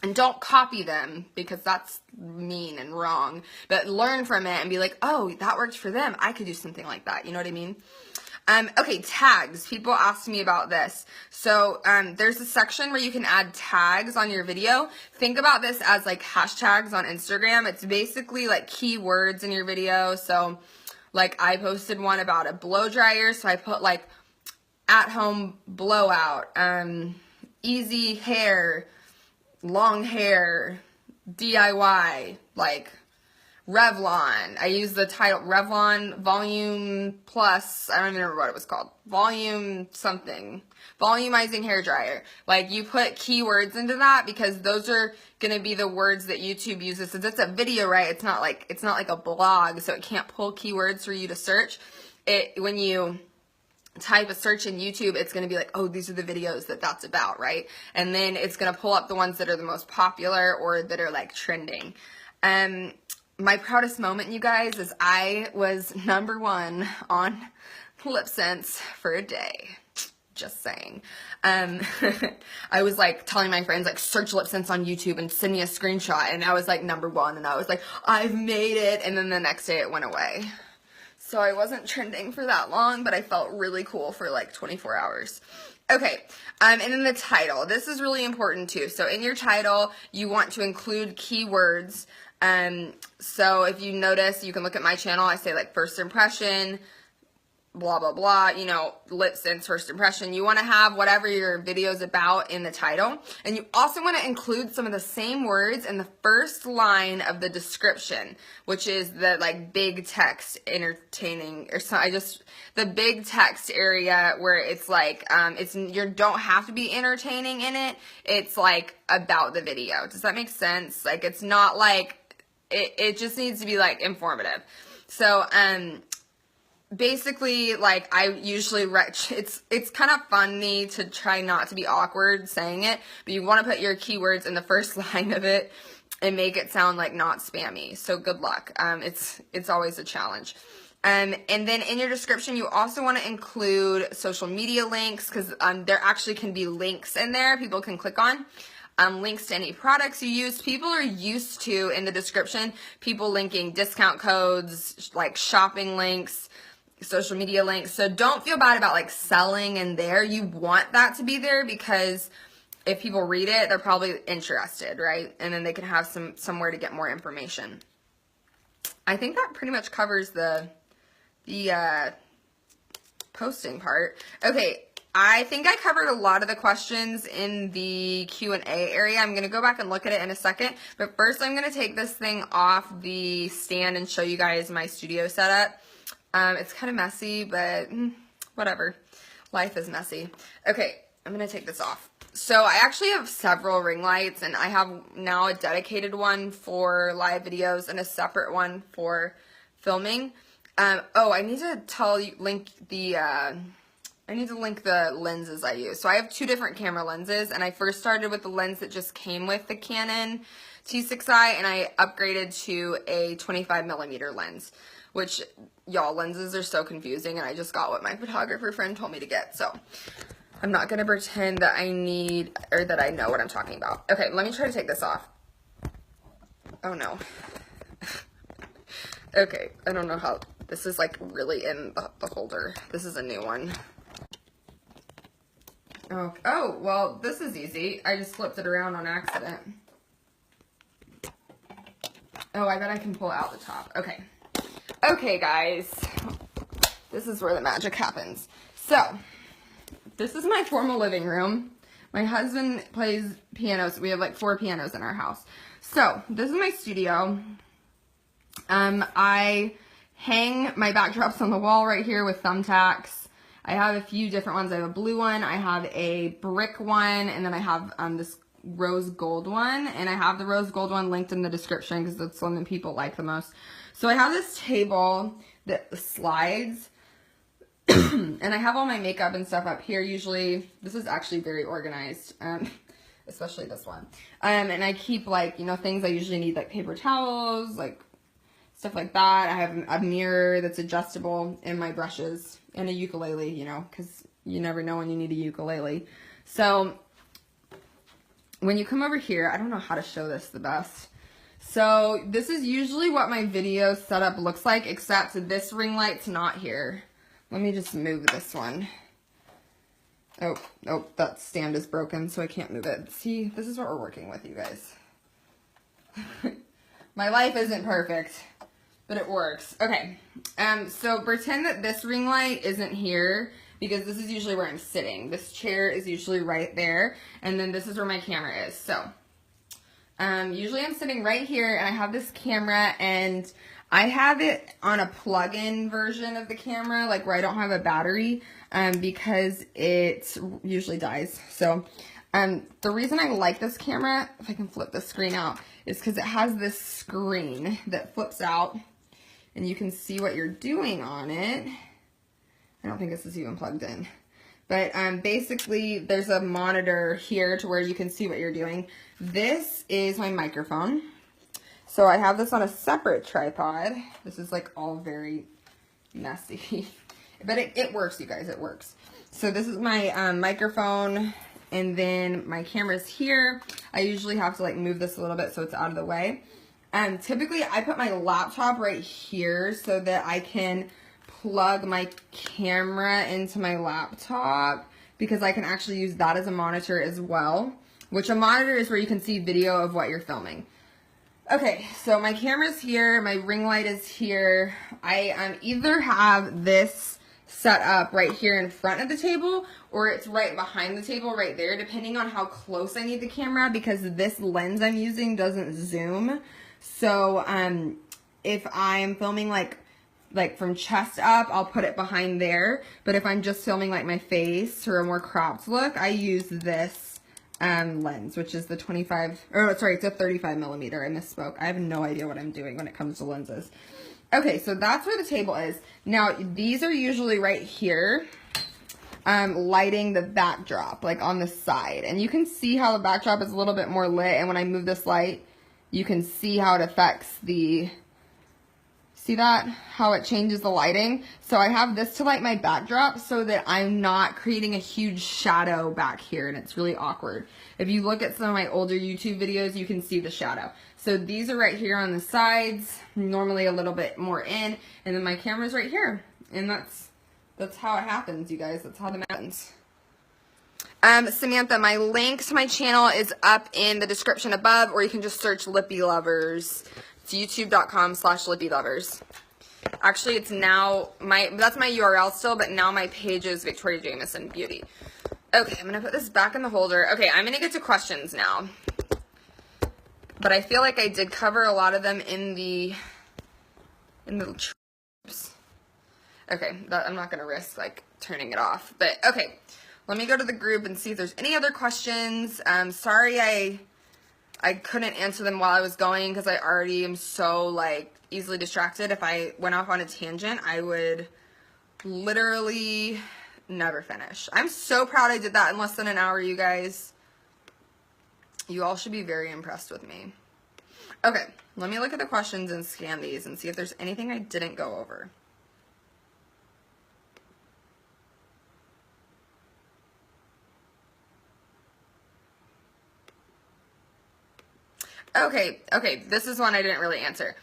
And don't copy them because that's mean and wrong, but learn from it and be like, oh, that worked for them. I could do something like that. You know what I mean? Okay, tags. People ask me about this. So there's a section where you can add tags on your video. Think about this as like hashtags on Instagram. It's basically like keywords in your video. So like I posted one about a blow dryer. So I put like at home blowout, easy hair, long hair, DIY, like Revlon. I use the title Revlon Volume Plus. I don't even remember what it was called. Volume something. Volumizing hair dryer. Like you put keywords into that because those are going to be the words that YouTube uses. Since it's a video, right? It's not like a blog, so it can't pull keywords for you to search. When you type a search in YouTube, it's going to be like, oh, these are the videos that's about, right? And then it's going to pull up the ones that are the most popular or that are like trending. My proudest moment, you guys, is I was #1 on lip syncs for a day. Just saying. I was like telling my friends like search lip syncs on YouTube and send me a screenshot, and I was like #1, and I was like, I've made it, and then the next day it went away. So I wasn't trending for that long, but I felt really cool for like 24 hours. Okay, and then the title. This is really important too. So in your title, you want to include keywords. So if you notice, you can look at my channel. I say like first impression, blah, blah, blah, you know, lip syncs, first impression. You want to have whatever your video is about in the title. And you also want to include some of the same words in the first line of the description, which is the like big text entertaining, or so the big text area where it's like, you don't have to be entertaining in it. It's like about the video. Does that make sense? Like, it's not like, it just needs to be like informative. So, basically, like, I usually, it's kind of funny to try not to be awkward saying it, but you want to put your keywords in the first line of it and make it sound like not spammy. So good luck. It's always a challenge. And then in your description, you also want to include social media links, because there actually can be links in there people can click on. Links to any products you use. People are used to, in the description, people linking discount codes, like shopping links, social media links. So don't feel bad about like selling in there. You want that to be there because if people read it, they're probably interested, right? And then they can have somewhere to get more information. I think that pretty much covers the posting part. Okay, I think I covered a lot of the questions in the Q&A area. I'm going to go back and look at it in a second, but first I'm going to take this thing off the stand and show you guys my studio setup. It's kind of messy, but whatever. Life is messy. Okay, I'm going to take this off. So I actually have several ring lights, and I have now a dedicated one for live videos and a separate one for filming. Oh, I need to I need to link the lenses I use. So I have 2 different camera lenses, and I first started with the lens that just came with the Canon T6i, and I upgraded to a 25mm lens, which, y'all, lenses are so confusing, and I just got what my photographer friend told me to get, so I'm not going to pretend that I need, or that I know what I'm talking about. Okay, let me try to take this off. Oh, no. Okay, I don't know how, this is like really in the holder. This is a new one. Oh, well, this is easy. I just flipped it around on accident. Oh, I bet I can pull it out the top. Okay. Okay, guys. This is where the magic happens. So, this is my formal living room. My husband plays pianos. We have like 4 pianos in our house. So, this is my studio. I hang my backdrops on the wall right here with thumbtacks. I have a few different ones. I have a blue one, I have a brick one, and then I have this rose gold one. And I have the rose gold one linked in the description because that's the one that people like the most. So I have this table that slides, and I have all my makeup and stuff up here. Usually, this is actually very organized, especially this one. And I keep, like, you know, things I usually need, like paper towels, like stuff like that. I have a mirror that's adjustable, and my brushes, and a ukulele, you know, because you never know when you need a ukulele. So when you come over here, I don't know how to show this the best. So this is usually what my video setup looks like, except this ring light's not here. Let me just move this one. Oh, that stand is broken, so I can't move it. See, this is what we're working with, you guys. My life isn't perfect, but it works. Okay, so pretend that this ring light isn't here, because this is usually where I'm sitting. This chair is usually right there, and then this is where my camera is. So, usually I'm sitting right here, and I have this camera, and I have it on a plug-in version of the camera, like where I don't have a battery, because it usually dies. So, the reason I like this camera, if I can flip the screen out, is because it has this screen that flips out, and you can see what you're doing on it. I don't think this is even plugged in. But basically, there's a monitor here to where you can see what you're doing. This is my microphone. So I have this on a separate tripod. This is like all very messy. But it works, you guys, it works. So this is my microphone, and then my camera's here. I usually have to like move this a little bit so it's out of the way. Typically, I put my laptop right here so that I can plug my camera into my laptop, because I can actually use that as a monitor as well, which a monitor is where you can see video of what you're filming. Okay, so my camera's here, my ring light is here. I either have this set up right here in front of the table, or it's right behind the table right there, depending on how close I need the camera, because this lens I'm using doesn't zoom. So if I'm filming like from chest up, I'll put it behind there. But if I'm just filming like my face or a more cropped look, I use this lens, which is the it's a 35mm. I misspoke. I have no idea what I'm doing when it comes to lenses. Okay, so that's where the table is. Now, these are usually right here, lighting the backdrop, like on the side. And you can see how the backdrop is a little bit more lit, and when I move this light, you can see how it affects see that? How it changes the lighting. So I have this to light my backdrop so that I'm not creating a huge shadow back here, and it's really awkward. If you look at some of my older YouTube videos, you can see the shadow. So these are right here on the sides, normally a little bit more in, and then my camera's right here. And that's how it happens, you guys. That's how it happens. Samantha, my link to my channel is up in the description above, or you can just search Lippy Lovers. It's youtube.com/Lippy Lovers. Actually, it's now that's my URL still, but now my page is Victoria Jameson Beauty. Okay, I'm gonna put this back in the holder. Okay, I'm gonna get to questions now. But I feel like I did cover a lot of them in the trips. Okay, I'm not gonna risk like turning it off. But okay, let me go to the group and see if there's any other questions. Sorry I couldn't answer them while I was going, because I already am so like easily distracted. If I went off on a tangent, I would literally never finish. I'm so proud I did that in less than an hour, you guys. You all should be very impressed with me. Okay, let me look at the questions and scan these and see if there's anything I didn't go over. Okay, this is one I didn't really answer.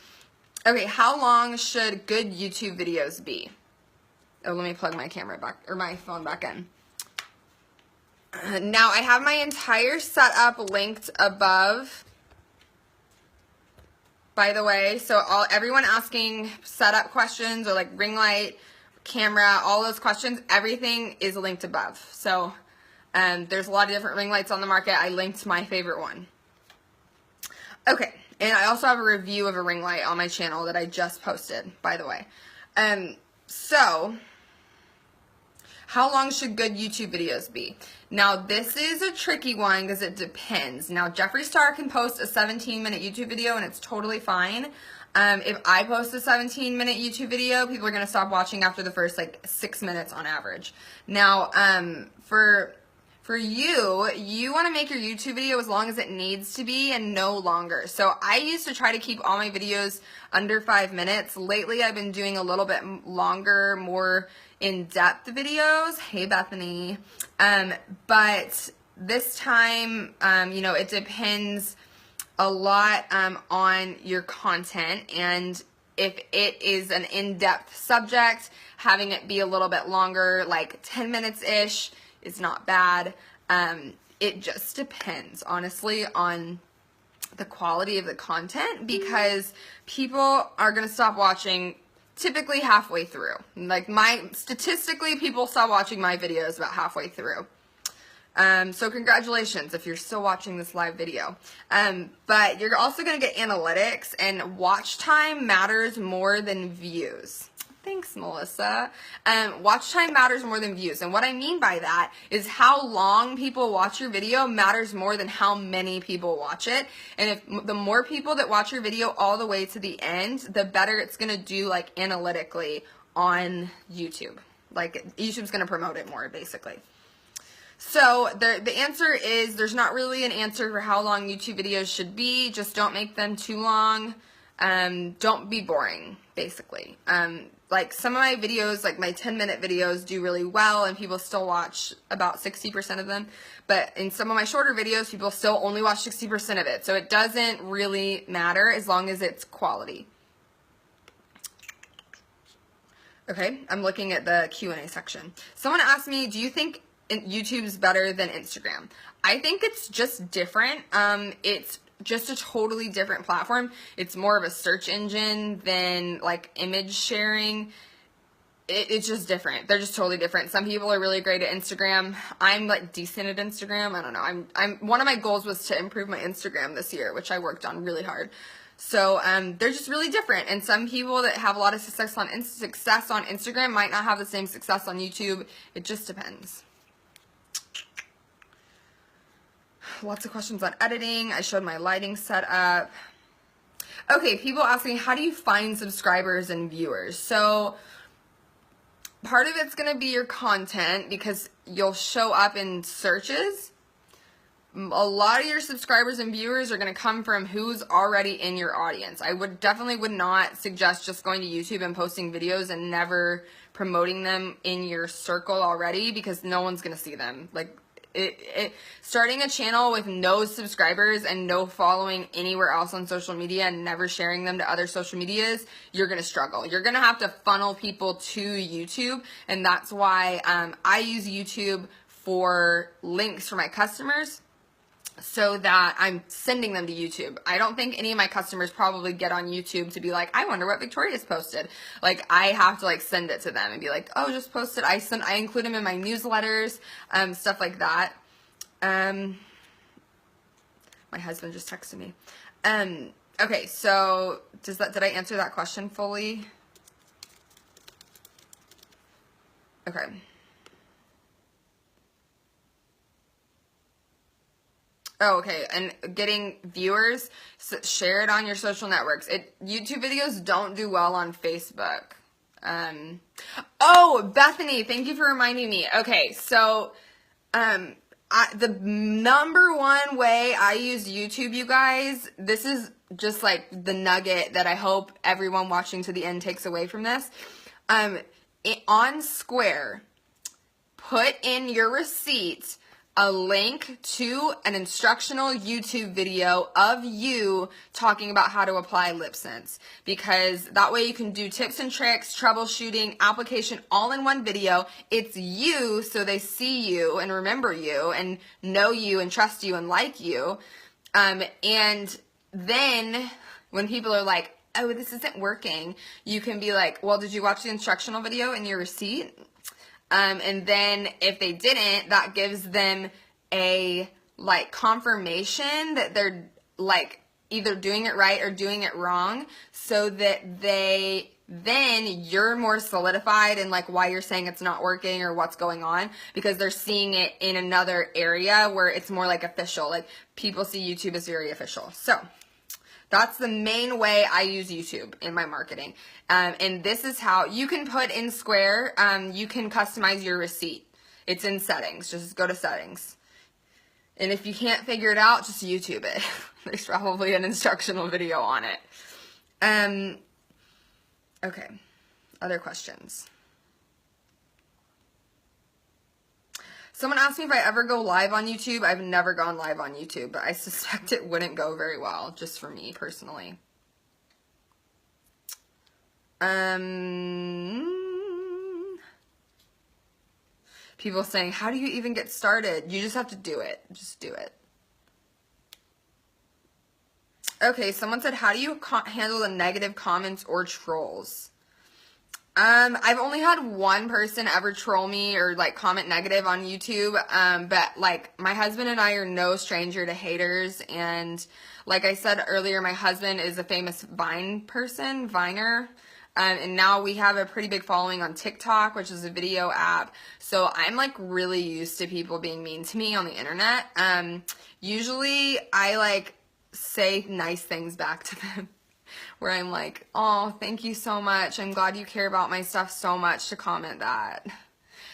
Okay, how long should good YouTube videos be? Oh, let me plug my camera back, or my phone back in. Now, I have my entire setup linked above, by the way. So everyone asking setup questions or like ring light, camera, all those questions, everything is linked above. So there's a lot of different ring lights on the market. I linked my favorite one. Okay, and I also have a review of a ring light on my channel that I just posted, by the way. So, how long should good YouTube videos be? Now, this is a tricky one because it depends. Now, Jeffree Star can post a 17-minute YouTube video and it's totally fine. If I post a 17-minute YouTube video, people are going to stop watching after the first, like, 6 minutes on average. Now, for you want to make your YouTube video as long as it needs to be and no longer. So I used to try to keep all my videos under 5 minutes. Lately, I've been doing a little bit longer, more in-depth videos. Hey, Bethany. But this time, you know, it depends a lot on your content, and if it is an in-depth subject, having it be a little bit longer, like 10 minutes-ish, is not bad. It just depends, honestly, on the quality of the content, because people are going to stop watching typically halfway through. Like, statistically, people stop watching my videos about halfway through. So congratulations if you're still watching this live video. But you're also going to get analytics, and watch time matters more than views. Thanks, Melissa. Watch time matters more than views. And what I mean by that is how long people watch your video matters more than how many people watch it. And if the more people that watch your video all the way to the end, the better it's going to do, like, analytically on YouTube. Like, YouTube's going to promote it more, basically. So the answer is, there's not really an answer for how long YouTube videos should be. Just don't make them too long. Don't be boring, basically. Like, some of my videos, like my 10-minute videos, do really well, and people still watch about 60% of them. But in some of my shorter videos, people still only watch 60% of it. So it doesn't really matter as long as it's quality. Okay, I'm looking at the Q&A section. Someone asked me, do you think YouTube's better than Instagram? I think it's just different. It's just a totally different platform. It's more of a search engine than, like, image sharing. It's just different. They're just totally different. Some people are really great at Instagram. I'm, like, decent at Instagram. I don't know. I'm one of my goals was to improve my Instagram this year, which I worked on really hard. So they're just really different. And some people that have a lot of success on Instagram might not have the same success on YouTube. It just depends. Lots of questions on editing. I showed my lighting setup. Okay, people asking, how do you find subscribers and viewers? So part of it's going to be your content, because you'll show up in searches. A lot of your subscribers and viewers are going to come from who's already in your audience. I definitely would not suggest just going to YouTube and posting videos and never promoting them in your circle already, because no one's going to see them. Like, starting a channel with no subscribers and no following anywhere else on social media and never sharing them to other social medias, you're going to struggle. You're going to have to funnel people to YouTube, and that's why I use YouTube for links for my customers, so that I'm sending them to YouTube. I don't think any of my customers probably get on YouTube to be like, I wonder what Victoria's posted. Like, I have to, like, send it to them and be like, oh, just post it. I include them in my newsletters, stuff like that. My husband just texted me. Okay, so did I answer that question fully? Okay. Oh, okay, and getting viewers, share it on your social networks. YouTube videos don't do well on Facebook. Oh, Bethany, thank you for reminding me. Okay, so the number one way I use YouTube, you guys, this is just like the nugget that I hope everyone watching to the end takes away from this. On Square, put in your receipt a link to an instructional YouTube video of you talking about how to apply LipSense, because that way you can do tips and tricks, troubleshooting, application all in one video. It's you, so they see you and remember you and know you and trust you and like you. And then when people are like, oh, this isn't working, you can be like, well, did you watch the instructional video in your receipt? And then if they didn't, that gives them a like confirmation that they're like either doing it right or doing it wrong, so that then you're more solidified in like why you're saying it's not working or what's going on, because they're seeing it in another area where it's more like official. Like people see YouTube as very official. So that's the main way I use YouTube in my marketing. And this is how you can put in Square, you can customize your receipt. It's in settings. Just go to settings. And if you can't figure it out, just YouTube it. There's probably an instructional video on it. Okay. Other questions. Someone asked me if I ever go live on YouTube. I've never gone live on YouTube, but I suspect it wouldn't go very well, just for me personally. People saying, how do you even get started? You just have to do it. Just do it. Okay, someone said, how do you handle the negative comments or trolls? I've only had one person ever troll me or like comment negative on YouTube, but like my husband and I are no stranger to haters, and like I said earlier, my husband is a famous Viner, and now we have a pretty big following on TikTok, which is a video app, so I'm like really used to people being mean to me on the internet. Usually I like say nice things back to them, where I'm like, oh, thank you so much. I'm glad you care about my stuff so much to comment that.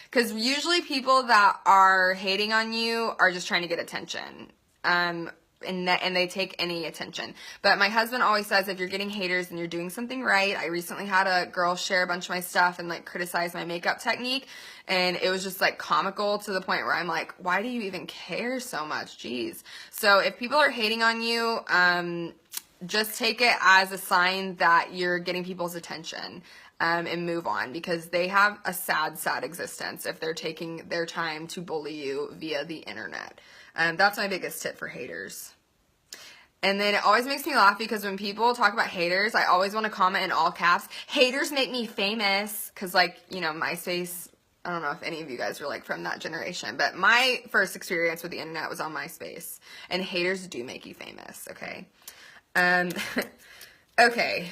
Because usually people that are hating on you are just trying to get attention. And they take any attention. But my husband always says, if you're getting haters, then you're doing something right. I recently had a girl share a bunch of my stuff and like criticize my makeup technique. And it was just like comical to the point where I'm like, why do you even care so much? Jeez. So if people are hating on you, just take it as a sign that you're getting people's attention, and move on, because they have a sad, sad existence if they're taking their time to bully you via the internet. That's my biggest tip for haters. And then it always makes me laugh because when people talk about haters, I always want to comment in all caps, haters make me famous, because like, you know, MySpace, I don't know if any of you guys were like from that generation, but my first experience with the internet was on MySpace, and haters do make you famous, okay? Okay,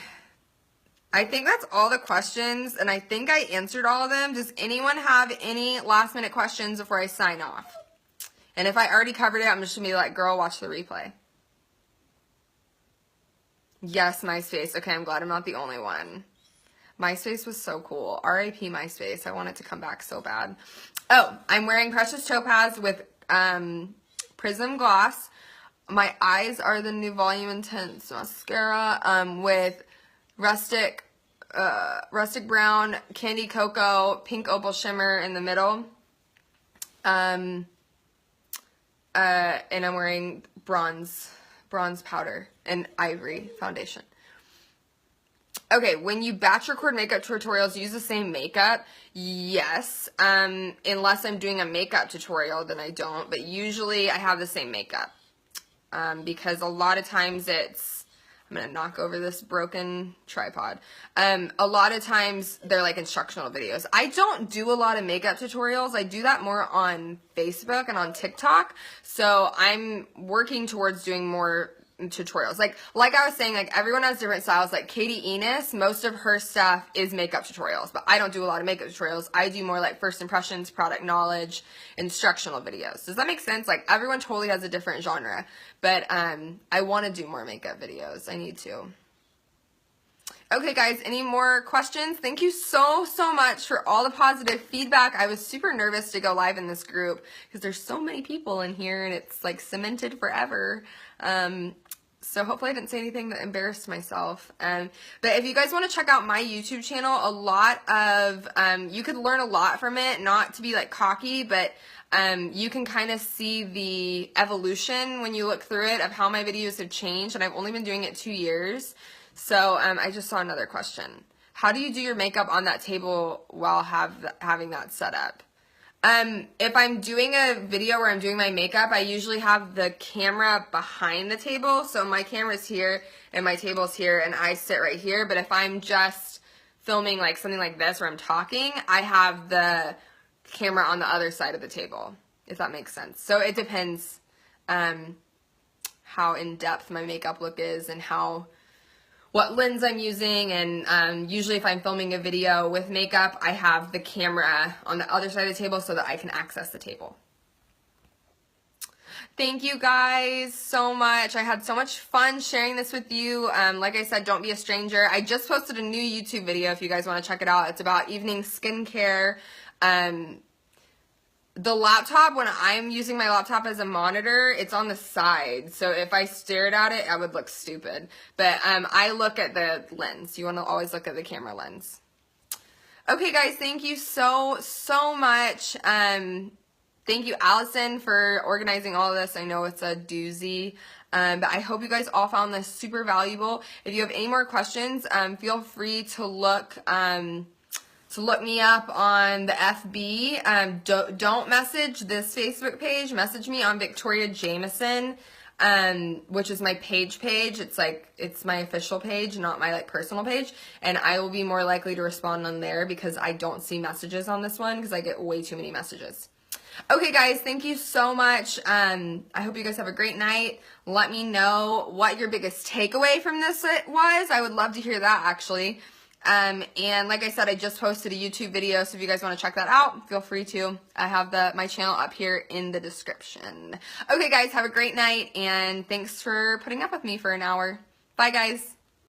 I think that's all the questions, and I think I answered all of them. Does anyone have any last minute questions before I sign off? And if I already covered it, I'm just gonna be like, girl, watch the replay. Yes, MySpace. Okay, I'm glad I'm not the only one. MySpace was so cool. R.I.P. MySpace. I want it to come back so bad. Oh, I'm wearing Precious Topaz with Prism Gloss. My eyes are the new Volume Intense mascara with rustic brown, candy cocoa, pink opal shimmer in the middle. And I'm wearing bronze powder and ivory foundation. Okay, when you batch record makeup tutorials, use the same makeup. Yes, unless I'm doing a makeup tutorial, then I don't. But usually I have the same makeup. Because a lot of times I'm going to knock over this broken tripod. A lot of times they're like instructional videos. I don't do a lot of makeup tutorials. I do that more on Facebook and on TikTok. So I'm working towards doing more tutorials. Like I was saying, like everyone has different styles. Like Katie Enos, most of her stuff is makeup tutorials, but I don't do a lot of makeup tutorials. I do more like first impressions, product knowledge, instructional videos. Does that make sense? Like everyone totally has a different genre, but I want to do more makeup videos. I need to. Okay, guys, any more questions? Thank you so much for all the positive feedback. I was super nervous to go live in this group because there's so many people in here and it's like cemented forever. So hopefully I didn't say anything that embarrassed myself. But if you guys want to check out my YouTube channel, a lot of, you could learn a lot from it, not to be like cocky, but you can kind of see the evolution when you look through it of how my videos have changed, and I've only been doing it 2 years. So I just saw another question. How do you do your makeup on that table while having that set up? If I'm doing a video where I'm doing my makeup, I usually have the camera behind the table. So my camera's here and my table's here and I sit right here. But if I'm just filming like something like this where I'm talking, I have the camera on the other side of the table, if that makes sense. So it depends how in-depth my makeup look is and what lens I'm using, and usually if I'm filming a video with makeup, I have the camera on the other side of the table so that I can access the table. Thank you guys so much. I had so much fun sharing this with you. Like I said, don't be a stranger. I just posted a new YouTube video if you guys want to check it out. It's about evening skincare. The laptop, when I'm using my laptop as a monitor, it's on the side. So if I stared at it, I would look stupid. But I look at the lens. You want to always look at the camera lens. Okay, guys, thank you so much. Thank you, Allison, for organizing all of this. I know it's a doozy. But I hope you guys all found this super valuable. If you have any more questions, feel free to look me up on the FB. Don't message this Facebook page. Message me on Victoria Jameson, which is my page. It's my official page, not my like personal page. And I will be more likely to respond on there because I don't see messages on this one because I get way too many messages. Okay, guys, thank you so much. I hope you guys have a great night. Let me know what your biggest takeaway from this was. I would love to hear that, actually. And like I said, I just posted a YouTube video, so if you guys want to check that out, feel free to. I have my channel up here in the description. Okay, guys, have a great night, and thanks for putting up with me for an hour. Bye, guys.